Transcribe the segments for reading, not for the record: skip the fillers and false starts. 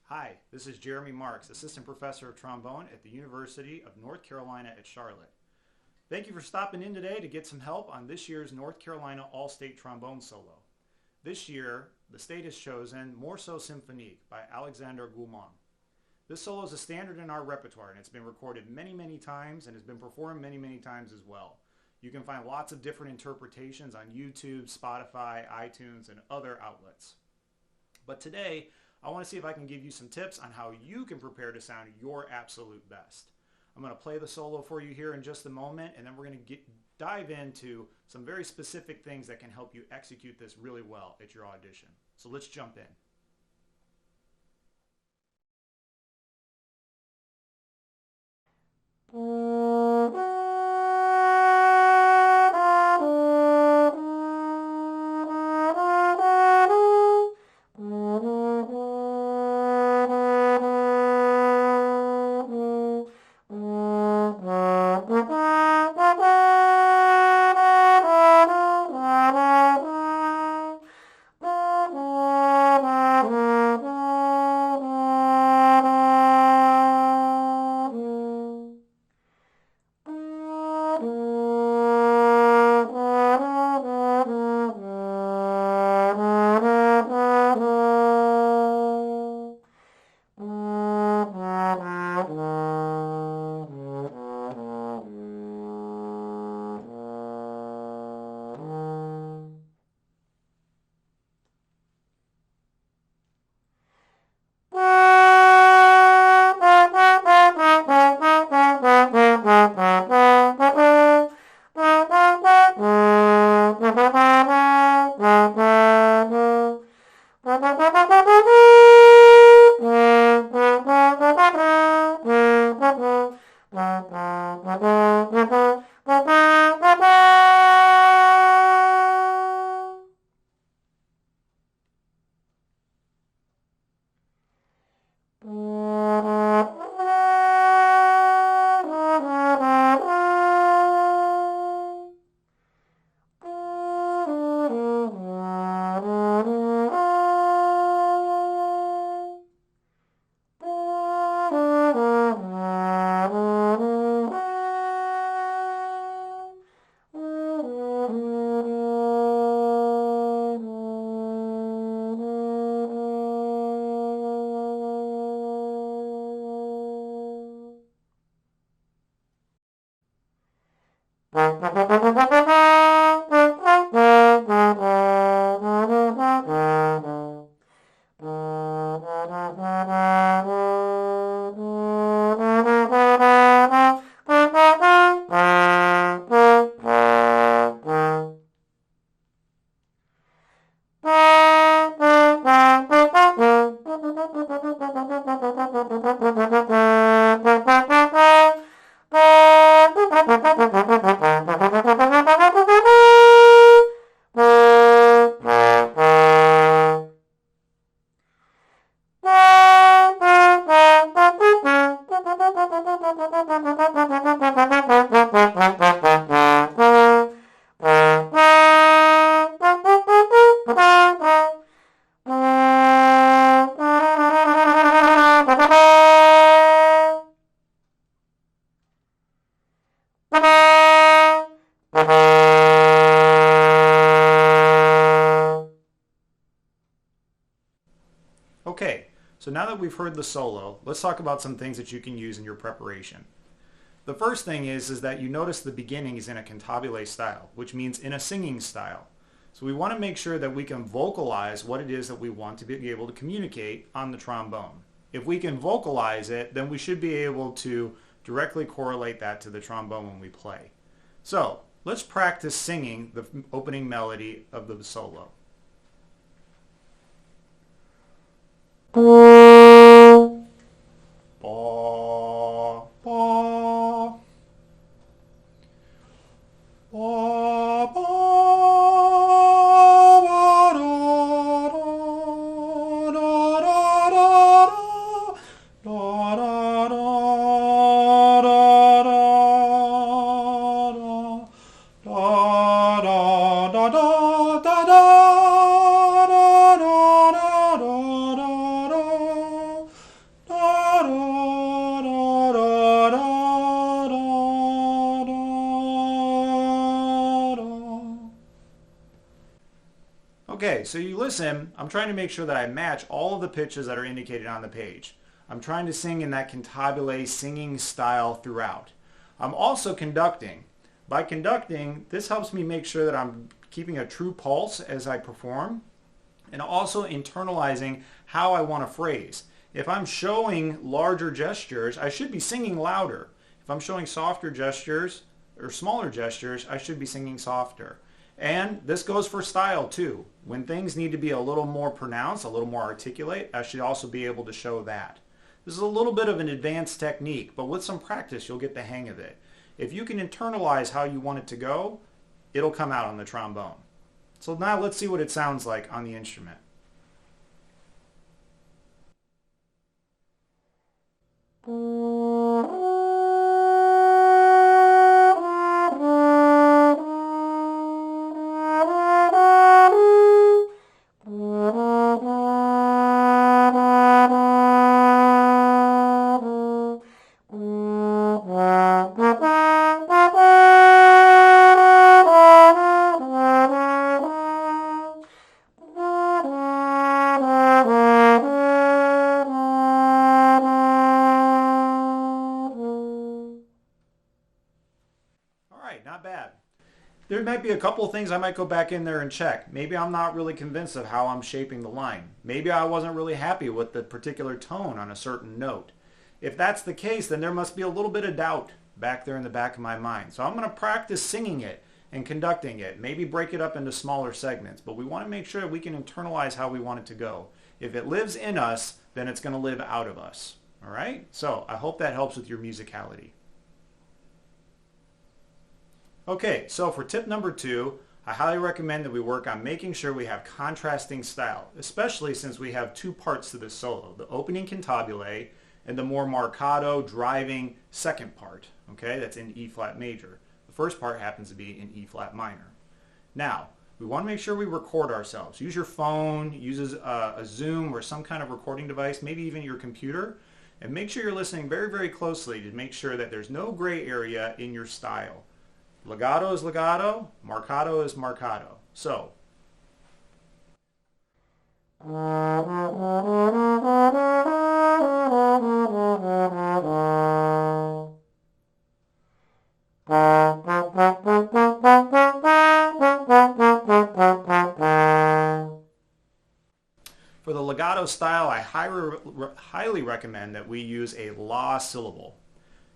Hi, this is Jeremy Marks, Assistant Professor of Trombone at the University of North Carolina at Charlotte. Thank you for stopping in today to get some help on this year's North Carolina All-State Trombone Solo. This year, the state has chosen Morceau Symphonique by Alexandre Guilmant. This solo is a standard in our repertoire, and it's been recorded many times and has been performed many times as well. You can find lots of different interpretations on YouTube, Spotify, iTunes, and other outlets. But today, I want to see if I can give you some tips on how you can prepare to sound your absolute best. I'm going to play the solo for you here in just a moment, and then we're going to dive into some very specific things that can help you execute this really well at your audition. So let's jump in. Okay, so now that we've heard the solo, let's talk about some things that you can use in your preparation. The first thing is that you notice the beginning is in a cantabile style, which means in a singing style. So we want to make sure that we can vocalize what it is that we want to be able to communicate on the trombone. If we can vocalize it, then we should be able to directly correlate that to the trombone when we play. So let's practice singing the opening melody of the solo. Okay, so you listen, I'm trying to make sure that I match all of the pitches that are indicated on the page. I'm trying to sing in that cantabile singing style throughout. I'm also conducting. By conducting, this helps me make sure that I'm keeping a true pulse as I perform, and also internalizing how I want to phrase. If I'm showing larger gestures, I should be singing louder. If I'm showing softer gestures or smaller gestures, I should be singing softer. And this goes for style too. When things need to be a little more pronounced, a little more articulate, I should also be able to show that. This is a little bit of an advanced technique, but with some practice, you'll get the hang of it. If you can internalize how you want it to go, it'll come out on the trombone. So now let's see what it sounds like on the instrument. Not bad. There might be a couple of things I might go back in there and check. Maybe I'm not really convinced of how I'm shaping the line. Maybe I wasn't really happy with the particular tone on a certain note. If that's the case, then there must be a little bit of doubt back there in the back of my mind. So I'm going to practice singing it and conducting it. Maybe break it up into smaller segments, but we want to make sure that we can internalize how we want it to go. If it lives in us, then it's going to live out of us. All right? So I hope that helps with your musicality. Okay, so for tip number 2, I highly recommend that we work on making sure we have contrasting style, especially since we have 2 parts to this solo, the opening cantabile and the more marcato, driving second part, okay, that's in E flat major. The first part happens to be in E flat minor. Now, we want to make sure we record ourselves. Use your phone, use a Zoom or some kind of recording device, maybe even your computer, and make sure you're listening very, very closely to make sure that there's no gray area in your style. Legato is legato, marcato is marcato. So, for the legato style, I highly recommend that we use a la syllable.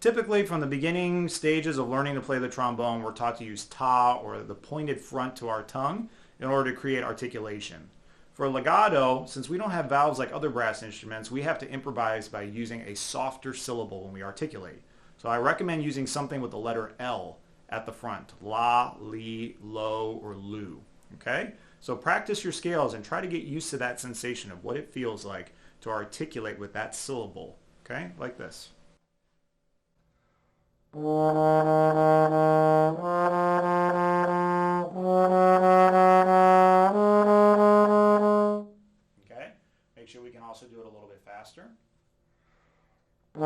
Typically, from the beginning stages of learning to play the trombone, we're taught to use ta, or the pointed front to our tongue, in order to create articulation. For legato, since we don't have valves like other brass instruments, we have to improvise by using a softer syllable when we articulate. So I recommend using something with the letter L at the front. La, li, lo, or lu. Okay? So practice your scales and try to get used to that sensation of what it feels like to articulate with that syllable. Okay? Like this. Okay, make sure we can also do it a little bit faster. It's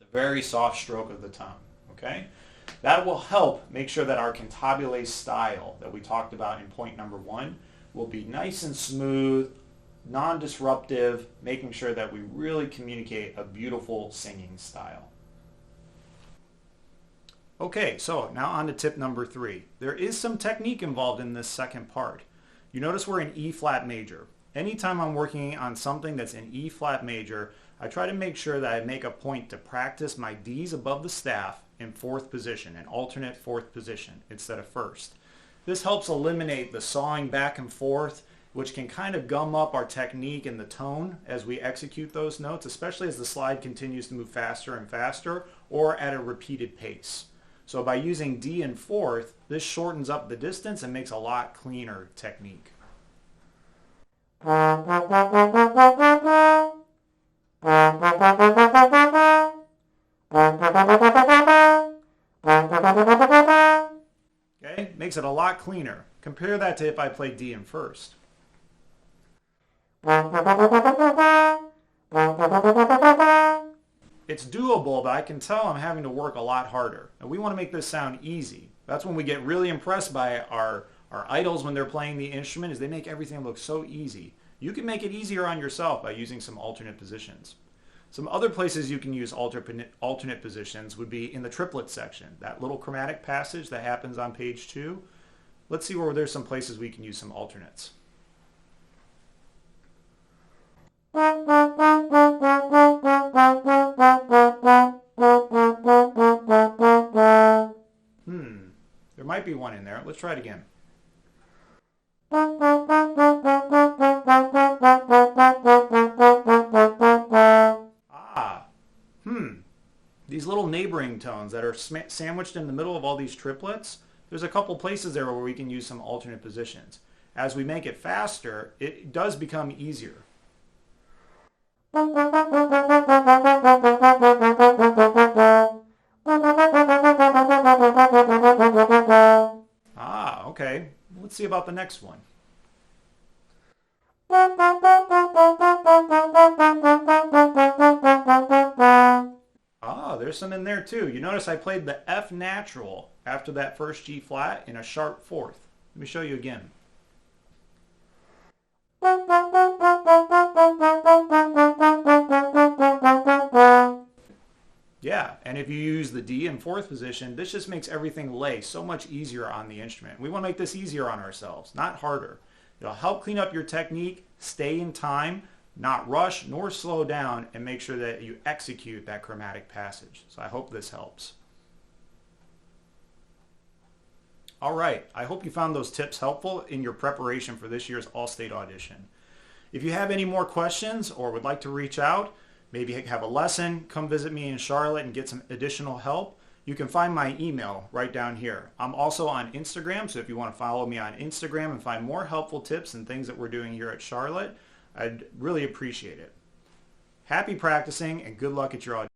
a very soft stroke of the tongue, okay? That will help make sure that our cantabile style that we talked about in point number 1 will be nice and smooth, non-disruptive, making sure that we really communicate a beautiful singing style. Okay, so now on to tip number 3. There is some technique involved in this second part. You notice we're in E flat major. Anytime I'm working on something that's in E flat major, I try to make sure that I make a point to practice my D's above the staff in 4th position, an alternate 4th position instead of 1st. This helps eliminate the sawing back and forth, which can kind of gum up our technique and the tone as we execute those notes, especially as the slide continues to move faster and faster or at a repeated pace. So by using D in 4th, this shortens up the distance and makes a lot cleaner technique. Okay, makes it a lot cleaner. Compare that to if I play D in 1st. It's doable, but I can tell I'm having to work a lot harder. And we want to make this sound easy. That's when we get really impressed by our idols when they're playing the instrument, is they make everything look so easy. You can make it easier on yourself by using some alternate positions. Some other places you can use alternate positions would be in the triplet section, that little chromatic passage that happens on page 2. Let's see where there's some places we can use some alternates. There might be one in there. Let's try it again. These little neighboring tones that are sandwiched in the middle of all these triplets, there's a couple places there where we can use some alternate positions. As we make it faster, it does become easier. Okay. Let's see about the next one. There's some in there too. You notice I played the F natural after that first G flat in a sharp fourth. Let me show you again. Yeah, and if you use the D in fourth position, this just makes everything lay so much easier on the instrument. We want to make this easier on ourselves, not harder. It'll help clean up your technique, stay in time, not rush nor slow down, and make sure that you execute that chromatic passage. So I hope this helps. All right, I hope you found those tips helpful in your preparation for this year's All-State audition. If you have any more questions or would like to reach out, maybe have a lesson, come visit me in Charlotte and get some additional help, you can find my email right down here. I'm also on Instagram, so if you want to follow me on Instagram and find more helpful tips and things that we're doing here at Charlotte, I'd really appreciate it. Happy practicing and good luck at your audition.